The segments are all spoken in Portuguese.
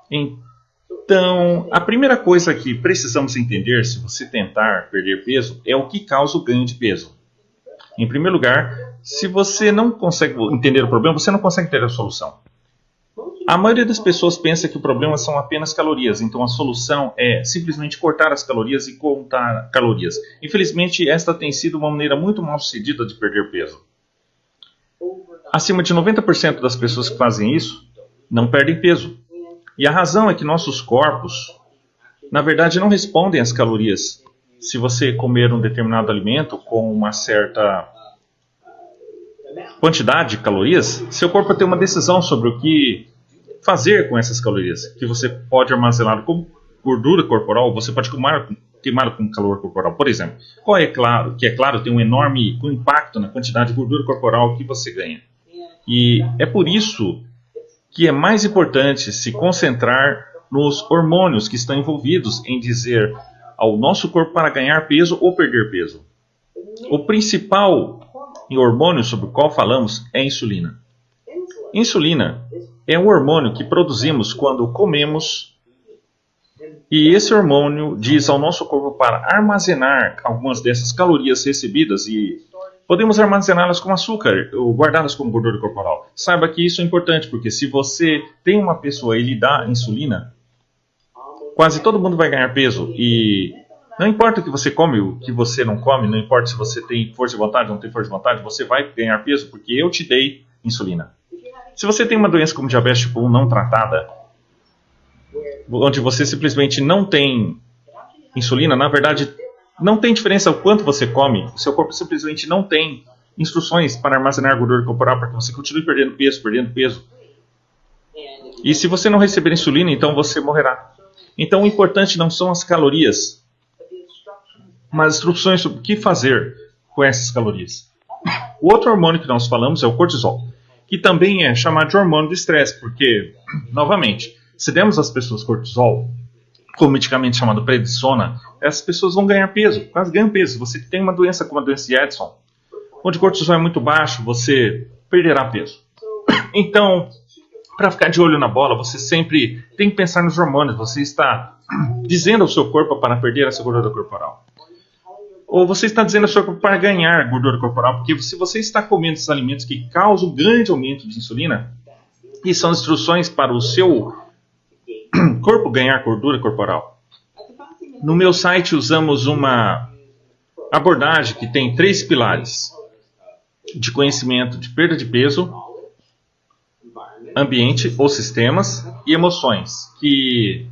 Então, a primeira coisa que precisamos entender se você tentar perder peso é o que causa o ganho de peso. Em primeiro lugar, se você não consegue entender o problema, você não consegue ter a solução. A maioria das pessoas pensa que o problema são apenas calorias, então a solução é simplesmente cortar as calorias e contar calorias. Infelizmente, esta tem sido uma maneira muito mal sucedida de perder peso. Acima de 90% das pessoas que fazem isso não perdem peso. E a razão é que nossos corpos, na verdade, não respondem às calorias. Se você comer um determinado alimento com uma certa quantidade de calorias, seu corpo tem uma decisão sobre o que fazer com essas calorias, que você pode armazenar como gordura corporal, você pode queimar com calor corporal. Por exemplo, claro, tem um enorme impacto na quantidade de gordura corporal que você ganha. E é por isso que é mais importante se concentrar nos hormônios que estão envolvidos em dizer ao nosso corpo para ganhar peso ou perder peso. O principal hormônio sobre o qual falamos é a insulina. Insulina é um hormônio que produzimos quando comemos, e esse hormônio diz ao nosso corpo para armazenar algumas dessas calorias recebidas, e podemos armazená-las como açúcar ou guardá-las como gordura corporal. Saiba que isso é importante, porque se você tem uma pessoa e lhe dá insulina, quase todo mundo vai ganhar peso. E não importa o que você come, o que você não come, não importa se você tem força de vontade ou não tem força de vontade, você vai ganhar peso porque eu te dei insulina. Se você tem uma doença como diabetes tipo 1 não tratada, onde você simplesmente não tem insulina, na verdade, não tem diferença o quanto você come, o seu corpo simplesmente não tem instruções para armazenar gordura corporal para que você continue perdendo peso. E se você não receber insulina, então você morrerá. Então o importante não são as calorias, mas instruções sobre o que fazer com essas calorias. O outro hormônio que nós falamos é o cortisol, que também é chamado de hormônio do estresse, porque, novamente, se demos às pessoas cortisol, com um medicamento chamado prednisona, essas pessoas vão ganhar peso, quase ganham peso. Se você tem uma doença como a doença de Addison, onde o cortisol é muito baixo, você perderá peso. Então, para ficar de olho na bola, você sempre tem que pensar nos hormônios. Você está dizendo ao seu corpo para perder essa gordura corporal. Ou você está dizendo ao seu corpo para ganhar gordura corporal, porque se você está comendo esses alimentos que causam grande aumento de insulina, e são instruções para o seu corpo ganhar gordura corporal. No meu site usamos uma abordagem que tem 3 pilares de conhecimento de perda de peso, ambiente ou sistemas e emoções, que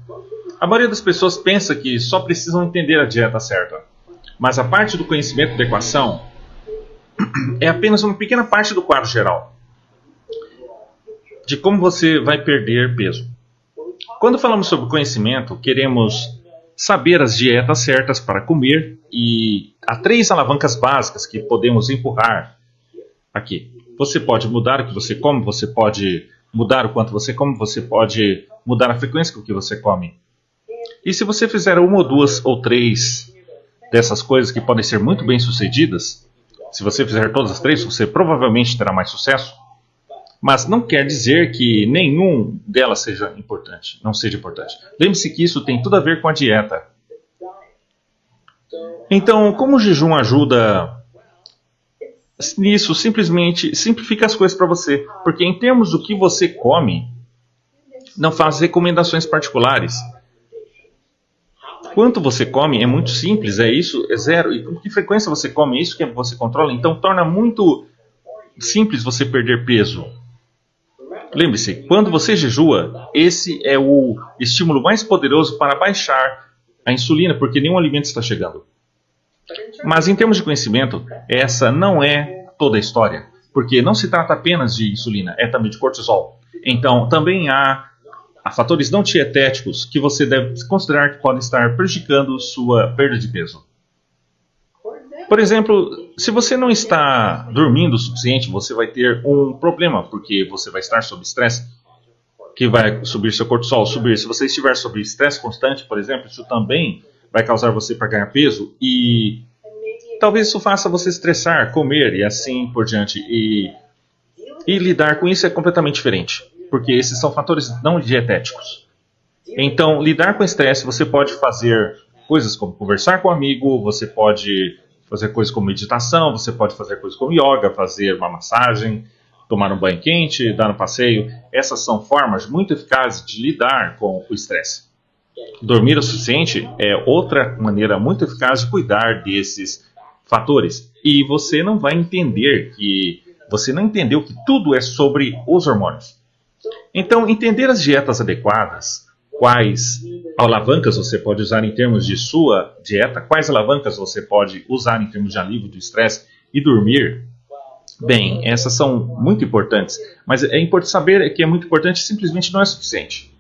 a maioria das pessoas pensa que só precisam entender a dieta certa. Mas a parte do conhecimento da equação é apenas uma pequena parte do quadro geral de como você vai perder peso. Quando falamos sobre conhecimento, queremos saber as dietas certas para comer, e há 3 alavancas básicas que podemos empurrar aqui. Você pode mudar o que você come, você pode mudar o quanto você come, você pode mudar a frequência com que você come. E se você fizer 1 ou 2 ou 3 dessas coisas que podem ser muito bem sucedidas, se você fizer todas as 3, você provavelmente terá mais sucesso. Mas não quer dizer que nenhum delas seja importante, não seja importante. Lembre-se que isso tem tudo a ver com a dieta. Então, como o jejum ajuda nisso? Simplesmente simplifica as coisas para você. Porque em termos do que você come, não faz recomendações particulares. Quanto você come é muito simples, é 0. E com que frequência você come, é isso que você controla. Então torna muito simples você perder peso. Lembre-se, quando você jejua, esse é o estímulo mais poderoso para baixar a insulina, porque nenhum alimento está chegando. Mas em termos de conhecimento, essa não é toda a história, porque não se trata apenas de insulina, é também de cortisol. Então, também há fatores não dietéticos que você deve considerar que podem estar prejudicando sua perda de peso. Por exemplo, se você não está dormindo o suficiente, você vai ter um problema, porque você vai estar sob estresse, que vai subir seu cortisol, subir. Se você estiver sob estresse constante, por exemplo, isso também vai causar você para ganhar peso, e talvez isso faça você estressar, comer e assim por diante. E lidar com isso é completamente diferente, porque esses são fatores não dietéticos. Então, lidar com estresse, você pode fazer coisas como conversar com um amigo, você pode fazer coisas como meditação, você pode fazer coisas como yoga, fazer uma massagem, tomar um banho quente, dar um passeio. Essas são formas muito eficazes de lidar com o estresse. Dormir o suficiente é outra maneira muito eficaz de cuidar desses fatores. E você não vai entender que você não entendeu que tudo é sobre os hormônios. Então, entender as dietas adequadas, quais alavancas você pode usar em termos de sua dieta, quais alavancas você pode usar em termos de alívio do estresse e dormir, bem, essas são muito importantes. Mas é importante saber que é muito importante simplesmente não é suficiente.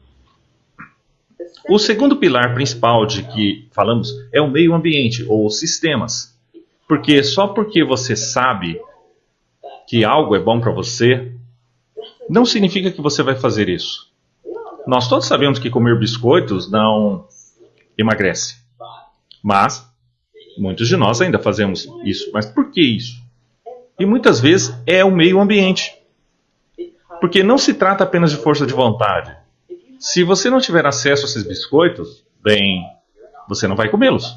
O segundo pilar principal de que falamos é o meio ambiente, ou os sistemas. Porque só porque você sabe que algo é bom para você, não significa que você vai fazer isso. Nós todos sabemos que comer biscoitos não emagrece. Mas muitos de nós ainda fazemos isso. Mas por que isso? E muitas vezes é o meio ambiente. Porque não se trata apenas de força de vontade. Se você não tiver acesso a esses biscoitos, bem, você não vai comê-los.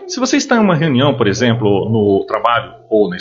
Se você está em uma reunião, por exemplo, no trabalho ou na